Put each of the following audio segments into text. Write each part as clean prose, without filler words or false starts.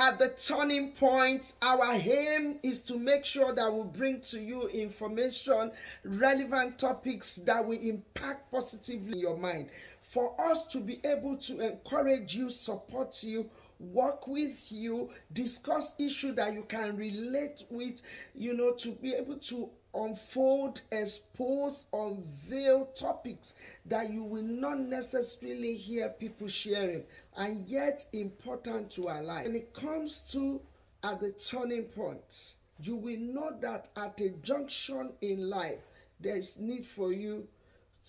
At the turning point, our aim is to make sure that we bring to you information, relevant topics that will impact positively in your mind. For us to be able to encourage you, support you, work with you, discuss issues that you can relate with, to be able to unfold, expose, unveil topics that you will not necessarily hear people sharing, and yet important to our life. When it comes to at the turning point, you will know that at a junction in life, there is need for you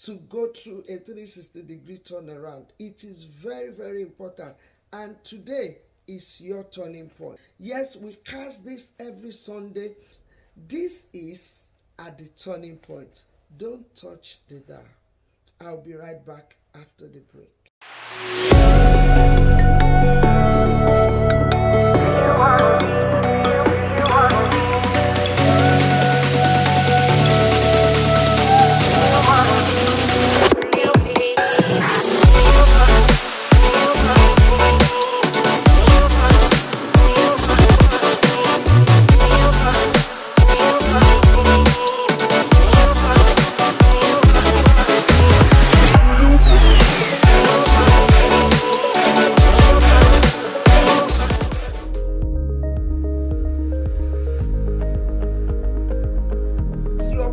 to go through a 360-degree turnaround. It is very, very important. And today is your turning point. Yes, we cast this every Sunday. This is at the turning point. Don't touch the dial. I'll be right back after the break.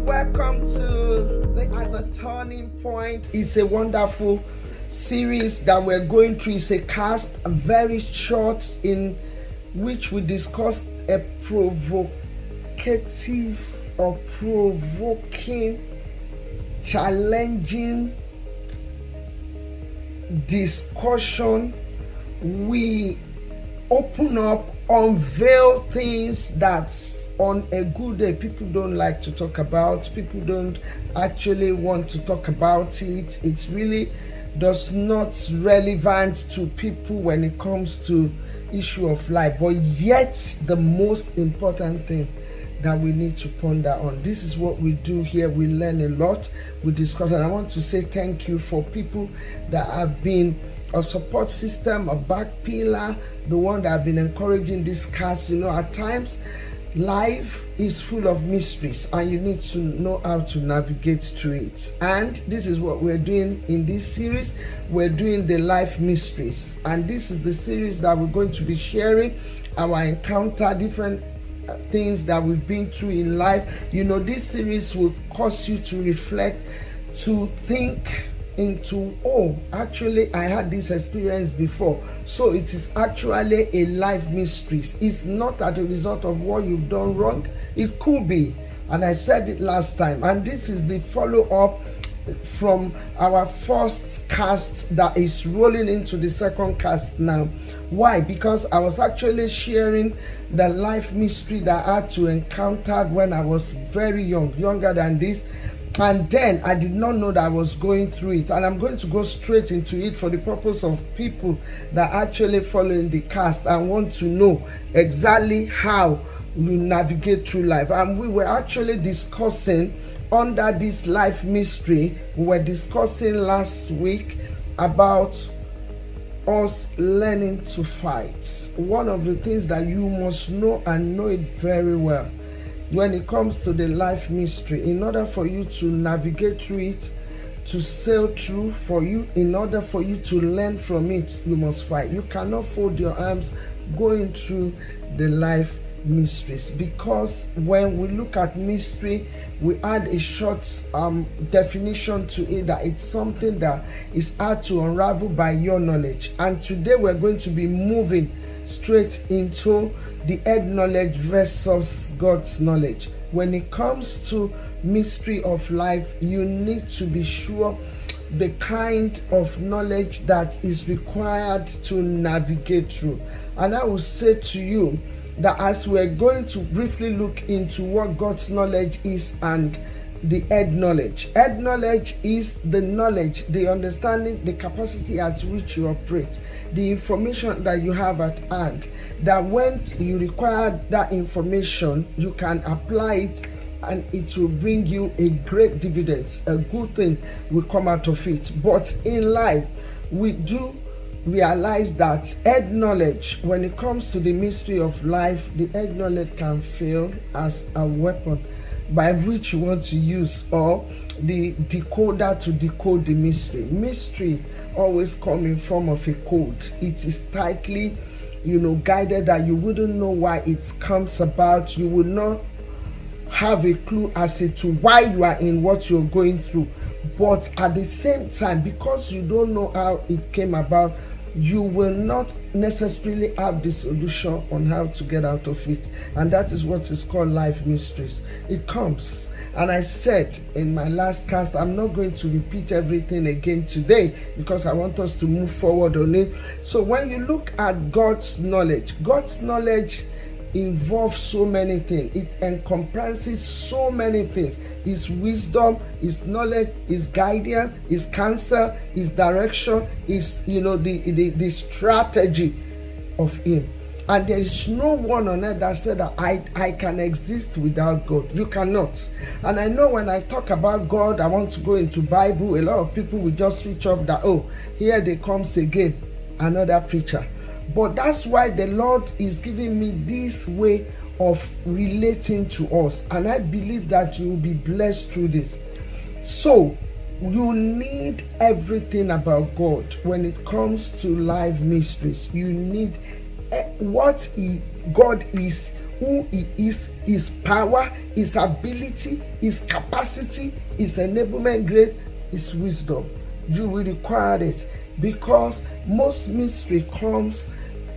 Welcome to At the Turning Point. It's a wonderful series that we're going through. It's a cast, very short, in which we discuss a provocative or provoking, challenging discussion. We open up, unveil things that's on a good day people don't like to talk about. People don't actually want to talk about it. It really does not relevant to people when it comes to issue of life, but yet the most important thing that we need to ponder on. This is what we do here. We learn a lot, we discuss, and I want to say thank you for people that have been a support system, a back pillar, the one that have been encouraging this cast. At times life is full of mysteries and you need to know how to navigate through it. And this is what we're doing in this series. We're doing the life mysteries, and this is the series that we're going to be sharing our encounter, different things that we've been through in life. This series will cause you to reflect, to think into, actually I had this experience before, so it is actually a life mystery. It's not as a result of what you've done wrong. It could be, and I said it last time, and this is the follow-up from our first cast that is rolling into the second cast now. Why? Because I was actually sharing the life mystery that I had to encounter when I was very young, younger than this. And then I did not know that I was going through it, and I'm going to go straight into it for the purpose of people that actually following the cast and want to know exactly how we navigate through life. And we were actually discussing under this life mystery, we were discussing last week about us learning to fight. One of the things that you must know, and know it very well, when it comes to the life mystery, in order for you to navigate through it, to sail through, in order for you to learn from it, you must fight. You cannot fold your arms going through the life mysteries, because when we look at mystery, we add a short definition to it, that it's something that is hard to unravel by your knowledge. And today we're going to be moving straight into the head knowledge versus God's knowledge. When it comes to mystery of life, you need to be sure the kind of knowledge that is required to navigate through. And I will say to you that as we're going to briefly look into what God's knowledge is and the head knowledge. Head knowledge is the knowledge, the understanding, the capacity at which you operate, the information that you have at hand, that when you require that information, you can apply it and it will bring you a great dividend. A good thing will come out of it. But in life, we do realize that head knowledge, when it comes to the mystery of life, the head knowledge can fail as a weapon by which you want to use, or the decoder to decode the mystery. Mystery always come in form of a code. It is tightly, guided, that you wouldn't know why it comes about. You will not have a clue as to why you are in what you're going through. But at the same time, because you don't know how it came about, you will not necessarily have the solution on how to get out of it. And that is what is called life mysteries. It comes. And I said in my last cast, I'm not going to repeat everything again today because I want us to move forward on it. So when you look at God's knowledge involves so many things. It encompasses so many things. His wisdom, his knowledge, his guidance, his counsel, his direction, his the strategy of him. And there is no one on earth that said that I can exist without God. You cannot. And I know when I talk about God, I want to go into Bible. A lot of people will just switch off that, here they comes again, another preacher. But that's why the Lord is giving me this way of relating to us. And I believe that you will be blessed through this. So, you need everything about God when it comes to life mysteries. You need what God is, who He is, His power, His ability, His capacity, His enablement grace, His wisdom. You will require it because most mystery comes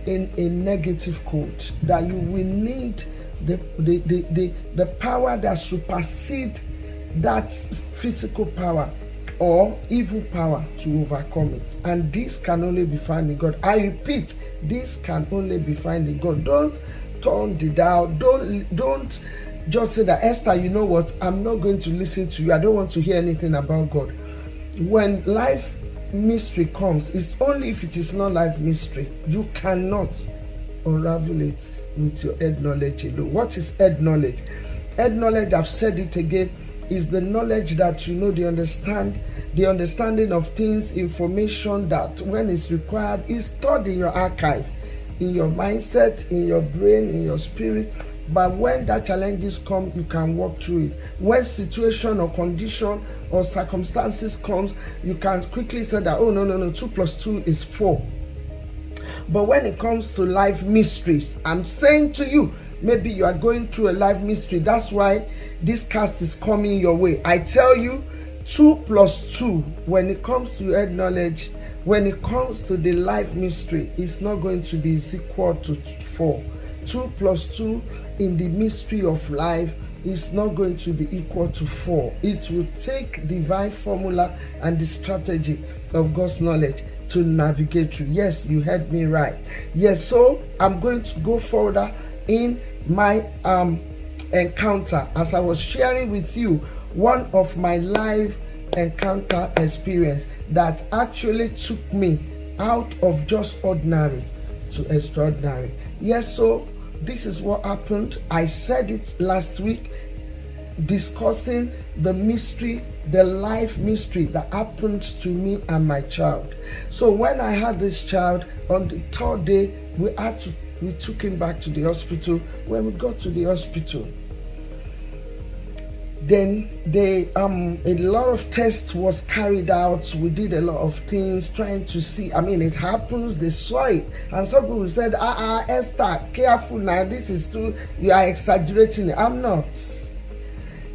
in a negative code, that you will need the power that supersedes that physical power or evil power to overcome it. And this can only be found in God. I repeat, this can only be found in God. Don't turn the dial. Don't just say that, Esther, you know what, I'm not going to listen to you. I don't want to hear anything about God. When life mystery comes, it's only if it is not life mystery. You cannot unravel it with your head knowledge alone. What is head knowledge? Head knowledge, I've said it again, is the knowledge that the understanding of things, information that when it's required is stored in your archive, in your mindset, in your brain, in your spirit. But when that challenges come, you can walk through it. When situation or condition or circumstances comes, you can quickly say that, no, 2 + 2 is 4. But when it comes to life mysteries, I'm saying to you, maybe you are going through a life mystery. That's why this cast is coming your way. I tell you, 2 + 2, when it comes to head knowledge, when it comes to the life mystery, it's not going to be equal to 4. 2 + 2 in the mystery of life is not going to be equal to 4. It will take divine formula and the strategy of God's knowledge to navigate through. Yes, you heard me right. Yes, so I'm going to go further in my encounter. As I was sharing with you one of my live encounter experience that actually took me out of just ordinary to extraordinary. Yes, so this is what happened. I said it last week, discussing the mystery, the life mystery that happened to me and my child. So when I had this child, on the 3rd day, we took him back to the hospital. When we got to the hospital, then a lot of tests was carried out. We did a lot of things trying to see. It happens, they saw it, and some people said, Esther, careful now, this is too, you are exaggerating it. I'm not.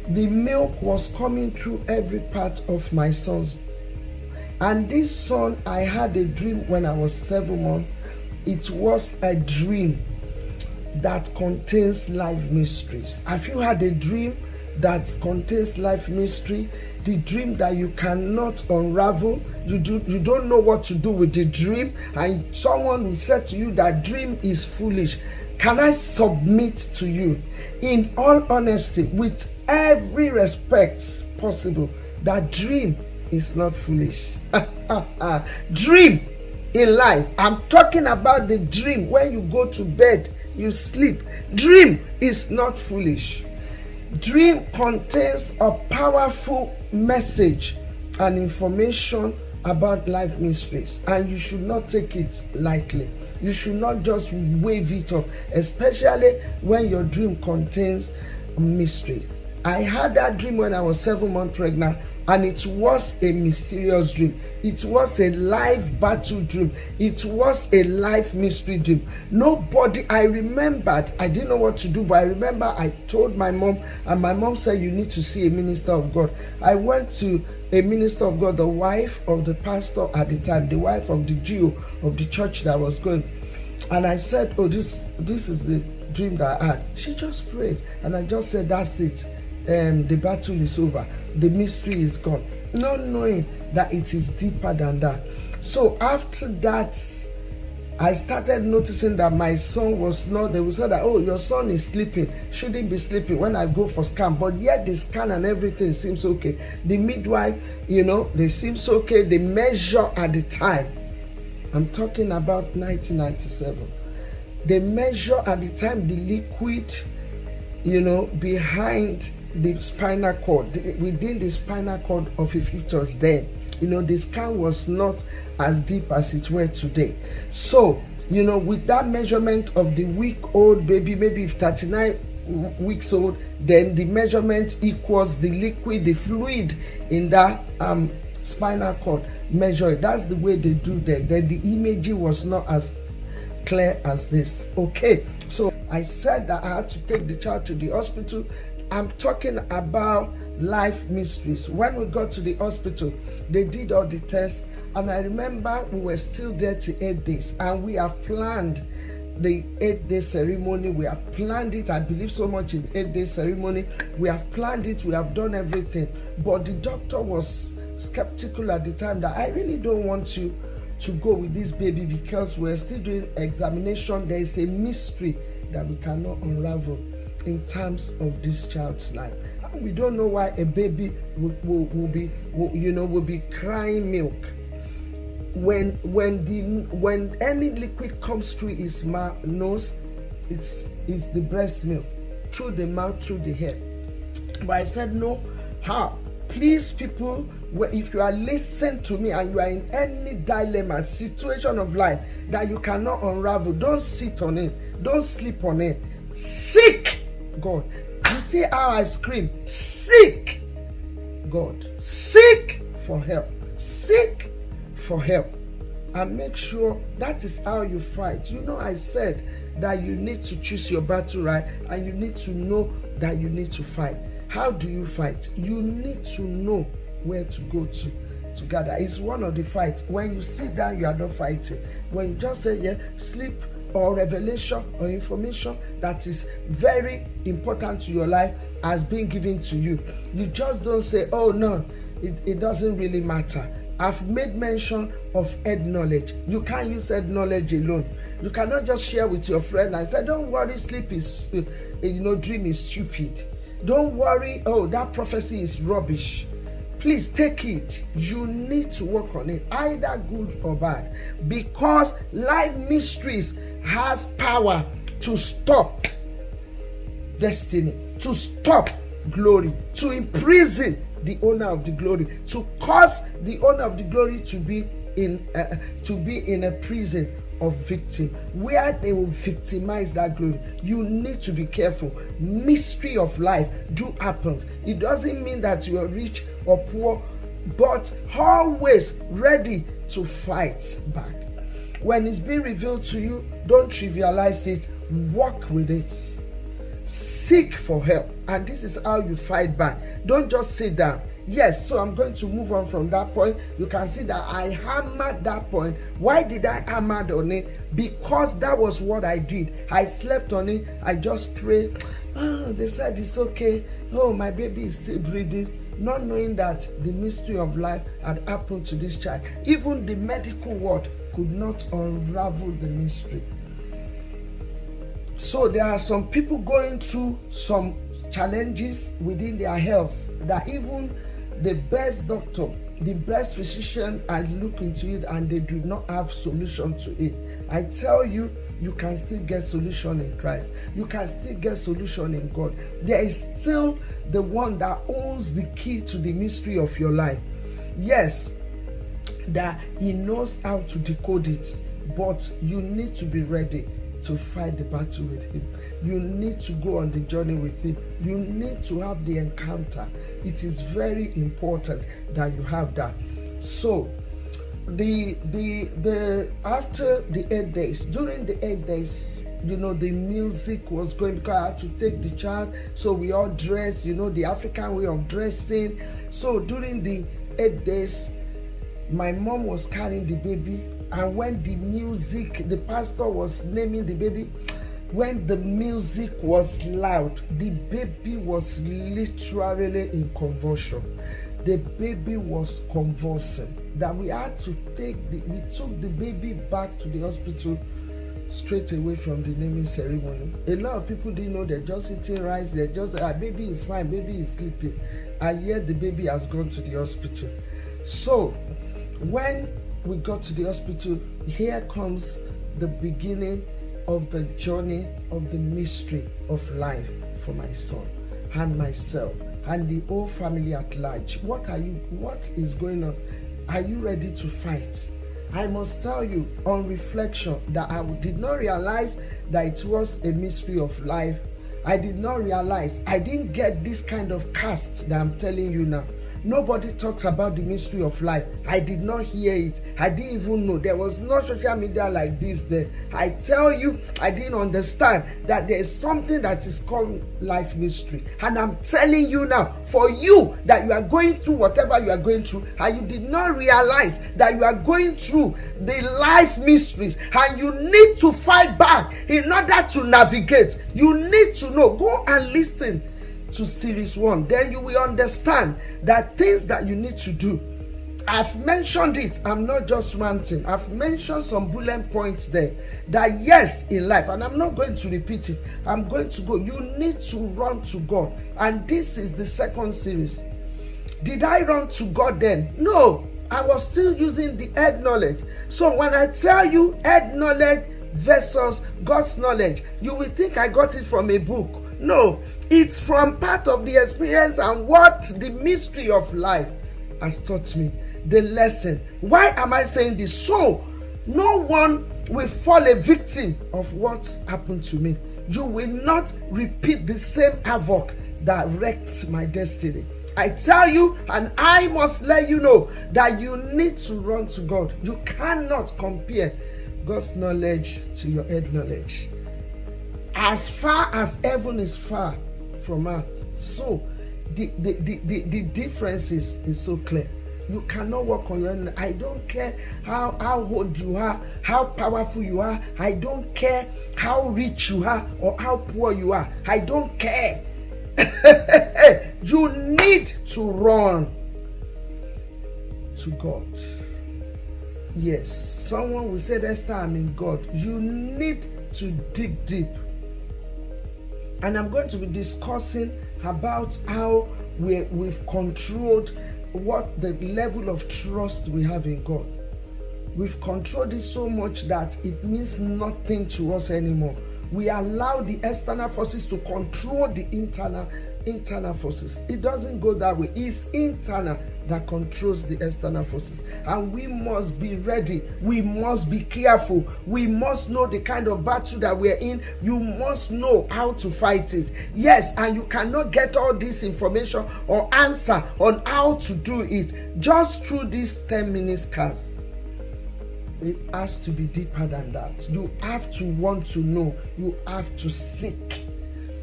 The milk was coming through every part of my son's, and this son, I had a dream when I was 7 months. It was a dream that contains life mysteries. Have you had a dream that contains life mystery? The dream that you cannot unravel, you don't know what to do with the dream, and someone will say to you that dream is foolish. Can I submit to you, in all honesty, with every respect possible, that dream is not foolish? Dream in life, I'm talking about the dream when you go to bed, you sleep. Dream is not foolish. Dream contains a powerful message and information about life mysteries, and you should not take it lightly. You should not just wave it off, especially when your dream contains mystery. I had that dream when I was 7 months pregnant, and it was a mysterious dream. It was a life battle dream. It was a life mystery dream. Nobody, I remembered, I didn't know what to do, but I remember I told my mom, and my mom said, you need to see a minister of God. I went to a minister of God, the wife of the pastor at the time, the wife of the GO of the church that I was going. And I said, oh, this is the dream that I had. She just prayed, and I just said, that's it. The battle is over. The mystery is gone. Not knowing that it is deeper than that. So after that, I started noticing that my son was not, they would say that, oh, your son is sleeping, shouldn't be sleeping when I go for scan, but yet the scan and everything seems okay. The midwife, they seems okay. The measure at the time, I'm talking about 1997, the measure at the time, the liquid, behind the spinal cord, within the spinal cord of a fetus then, the scan was not as deep as it were today. So, with that measurement of the week-old baby, maybe 39 weeks old, then the measurement equals the liquid, the fluid in that spinal cord, measure it. That's the way they do that. Then the imaging was not as clear as this. Okay, so I said that I had to take the child to the hospital. I'm talking about life mysteries. When we got to the hospital, they did all the tests, and I remember we were still there till 8 days, and we have planned the 8-day ceremony. We have planned it. I believe so much in 8-day ceremony. We have planned it. We have done everything. But the doctor was skeptical at the time that I really don't want you to go with this baby because we're still doing examination. There is a mystery that we cannot unravel in terms of this child's life. And we don't know why a baby will be crying milk when any liquid comes through his nose. It's the breast milk, through the mouth, through the head. But I said no. How? Please, people, if you are listening to me and you are in any dilemma, situation of life that you cannot unravel, don't sit on it, don't sleep on it. Seek God. You see how I scream? Seek God. Seek for help. Seek for help. And make sure that is how you fight. I said that you need to choose your battle, right? And you need to know that you need to fight. How do you fight? You need to know where to go to gather. It's one of the fights. When you sit down, you are not fighting. When you just say, sleep or revelation or information that is very important to your life has been given to you, you just don't say, oh no, it doesn't really matter. I've made mention of head knowledge. You can't use head knowledge alone. You cannot just share with your friend and say, don't worry, sleep is, dream is stupid. Don't worry, oh, that prophecy is rubbish. Please take it. You need to work on it, either good or bad, because life mysteries has power to stop destiny, to stop glory, to imprison the owner of the glory, to cause the owner of the glory to be in a prison of victim where they will victimize that glory. You need to be careful. Mystery of life do happen. It doesn't mean that you are rich or poor, but always ready to fight back. When it's being revealed to you, don't trivialize it. Work with it. Seek for help. And this is how you fight back. Don't just sit down. Yes, so I'm going to move on from that point. You can see that I hammered that point. Why did I hammer on it? Because that was what I did. I slept on it. I just prayed. Oh, they said it's okay. Oh, my baby is still breathing. Not knowing that the mystery of life had happened to this child. Even the medical world could not unravel the mystery. So there are some people going through some challenges within their health that even the best doctor, the best physician are looking into it and they do not have solution to it. I tell you, you can still get solution in Christ. You can still get solution in God. There is still the one that owns the key to the mystery of your life. Yes, that he knows how to decode it, but you need to be ready to fight the battle with him. You need to go on the journey with him. You need to have the encounter. It is very important that you have that. So the after the 8 days, during the 8 days, the music was going, because I had to take the child, so we all dressed, the African way of dressing. So during the 8 days, my mom was carrying the baby, and when the pastor was naming the baby, when the music was loud, the baby was literally in convulsion. The baby was convulsing, that we had to we took the baby back to the hospital straight away from the naming ceremony. A lot of people didn't know, they're just eating rice, they're just, baby is fine, baby is sleeping, and yet the baby has gone to the hospital. So when we got to the hospital, here comes the beginning of the journey of the mystery of life for my son and myself and the whole family at large. What is going on? Are you ready to fight? I must tell you, on reflection, that I did not realize that it was a mystery of life. I did not realize, I didn't get this kind of cast that I'm telling you now. Nobody talks about the mystery of life. I did not hear it. I didn't even know. There was no social media like this then. I tell you, I didn't understand that there is something that is called life mystery. And I'm telling you now, for you that you are going through whatever you are going through, and you did not realize that you are going through the life mysteries, and you need to fight back in order to navigate. You need to know. Go and listen to series 1, then you will understand that things that you need to do. I've mentioned it, I'm not just ranting. I've mentioned some bullet points there that yes, in life, and I'm not going to repeat it, I'm going to go. You need to run to God, and this is the second series. Did I run to God then? No, I was still using the head knowledge. So when I tell you head knowledge versus God's knowledge, you will think I got it from a book. No, it's from part of the experience and what the mystery of life has taught me. The lesson. Why am I saying this? So no one will fall a victim of what's happened to me. You will not repeat the same havoc that wrecked my destiny. I tell you, and I must let you know, that you need to run to God. You cannot compare God's knowledge to your head knowledge. As far as heaven is far from earth, so the difference is so clear. You cannot walk on your own. I don't care how old you are, how powerful you are. I don't care how rich you are or how poor you are. I don't care. You need to run to God. Yes, someone will say, Esther, I'm in God. You need to dig deep. And I'm going to be discussing about how we've controlled what the level of trust we have in God. We've controlled it so much that it means nothing to us anymore. We allow the external forces to control the internal forces. It doesn't go that way. It's internal that controls the external forces, and we must be ready. We must be careful. We must know the kind of battle that we're in. You must know how to fight it. Yes, and you cannot get all this information or answer on how to do it just through this 10 minutes cast. It has to be deeper than that. You have to want to know. You have to seek.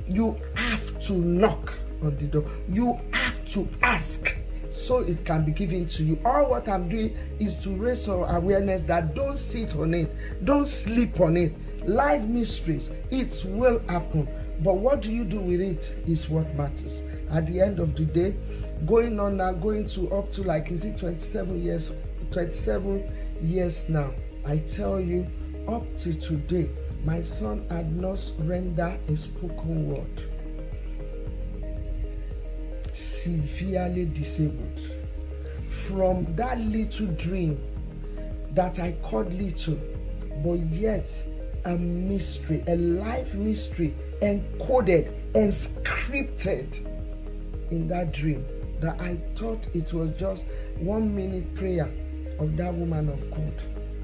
You have to knock on the door. You have to ask, so it can be given to you. All what I'm doing is to raise our awareness that don't sit on it, don't sleep on it. Life mysteries, it will happen, but what do you do with it is what matters. At the end of the day, going on now, going to up to 27 years now, I tell you, up to today, my son had not rendered a spoken word. Severely disabled. From that little dream that I called little, but yet a mystery, a life mystery, encoded and scripted in that dream, that I thought it was just 1 minute prayer of that woman of God.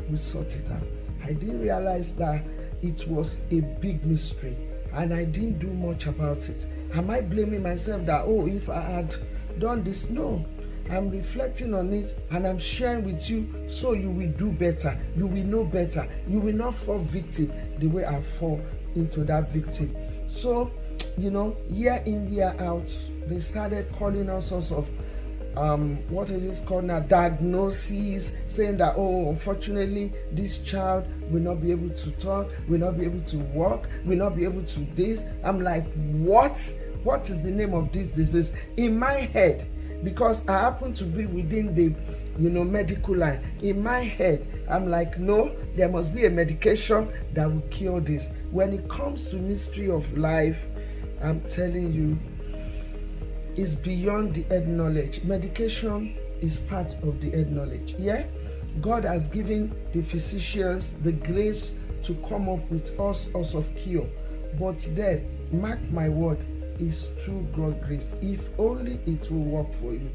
We sort it out. I didn't realize that it was a big mystery, and I didn't do much about it. Am I blaming myself that, oh, if I had done this? No. I'm reflecting on it and I'm sharing with you so you will do better. You will know better. You will not fall victim the way I fall into that victim. So, year in, year out, they started calling all sorts of what is this called now, diagnoses, saying that, oh, unfortunately this child will not be able to talk, will not be able to walk, will not be able to this. I'm like, what is the name of this disease? In my head, because I happen to be within the medical line, in my head I'm like, no, there must be a medication that will cure this. When it comes to mystery of life, I'm telling you, is beyond the head knowledge. Medication is part of the head knowledge. Yeah, God has given the physicians the grace to come up with all sorts of cure, but then, mark my word, is through God's grace. If only it will work for you.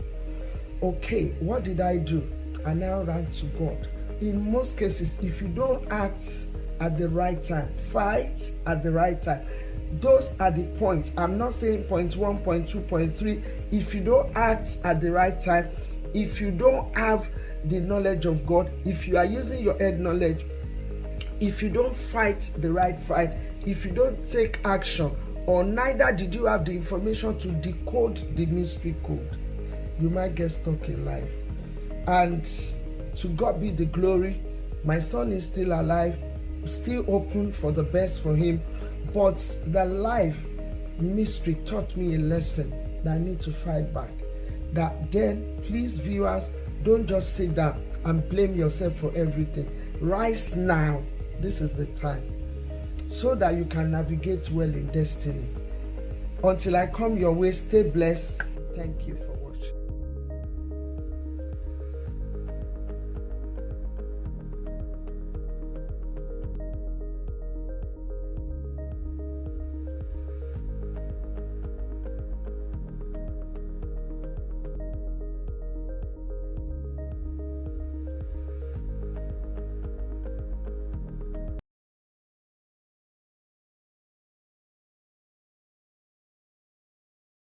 Okay, what did I do? I now ran to God. In most cases, if you don't act at the right time, fight at the right time, those are the points. I'm not saying point 1, point 2, point 3. If you don't act at the right time, if you don't have the knowledge of God, if you are using your head knowledge, if you don't fight the right fight, if you don't take action, or neither did you have the information to decode the mystery code, you might get stuck in life. And to God be the glory, my son is still alive, still open for the best for him. But the life mystery taught me a lesson that I need to fight back. That then, please viewers, don't just sit down and blame yourself for everything. Rise now. This is the time, so that you can navigate well in destiny. Until I come your way, stay blessed. Thank you for